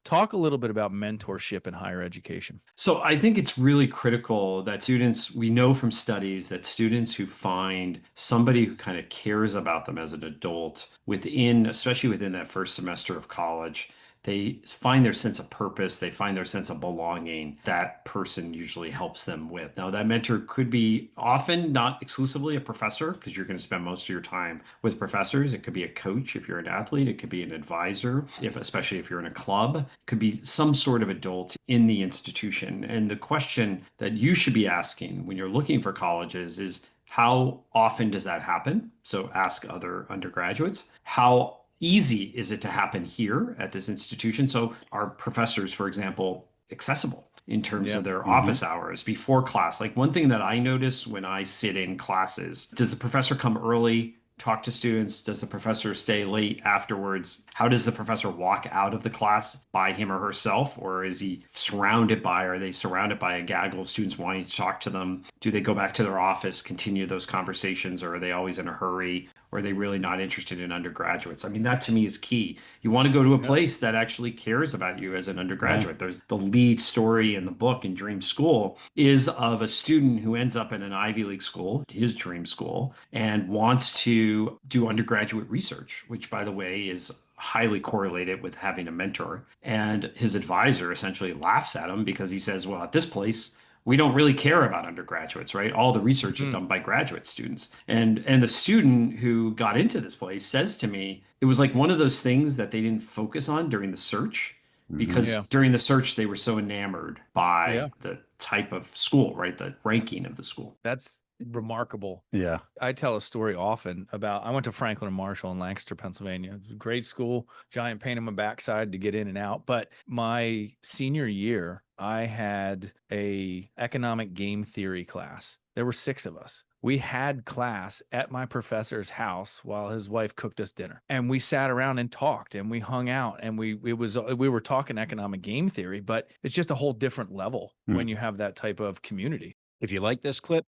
Talk a little bit about mentorship in higher education. So I think it's really critical that students, we know from studies that students who find somebody who kind of cares about them as an adult within, especially within that first semester of college, they find their sense of purpose, they find their sense of belonging. That person usually helps them with. Now, that mentor could be often not exclusively a professor, because you're going to spend most of your time with professors. It could be a coach if you're an athlete, it could be an advisor, if especially if you're in a club, it could be some sort of adult in the institution. And the question that you should be asking when you're looking for colleges is, how often does that happen? So ask other undergraduates. How easy is it to happen here at this institution? So are professors, for example, accessible in terms Yeah. of their Hmm. office hours before class? Like, one thing that I notice when I sit in classes, does the professor come early, talk to students? Does the professor stay late afterwards? How does the professor walk out of the class by him or herself? Or is he surrounded by, are they surrounded by a gaggle of students wanting to talk to them? Do they go back to their office, continue those conversations, or are they always in a hurry? Or are they really not interested in undergraduates? I mean, that to me is key. You want to go to a Yeah. place that actually cares about you as an Yeah. undergraduate. There's the lead story in the book in Dream School is of a student who ends up in an Ivy League school, his dream school, and wants to do undergraduate research, which, by the way, is highly correlated with having a mentor. And his advisor essentially laughs at him because he says, well, at this place, we don't really care about undergraduates, right? All the research is Mhm. done by graduate students. And the student who got into this place says to me, it was like one of those things that they didn't focus on during the search, Hmm. because Yeah. during the search they were so enamored by Yeah. the type of school, right? The ranking of the school. That's remarkable. Yeah. I tell a story often about I went to Franklin and Marshall in Lancaster, Pennsylvania. It was a great school, giant pain in my backside to get in and out. But my senior year, I had a economic game theory class. There were 6 of us. We had class at my professor's house while his wife cooked us dinner. And we sat around and talked and we hung out and we were talking economic game theory, but it's just a whole different level when you have that type of community. If you like this clip,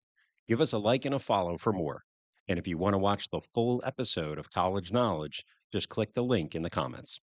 give us a like and a follow for more. And if you want to watch the full episode of College Knowledge, just click the link in the comments.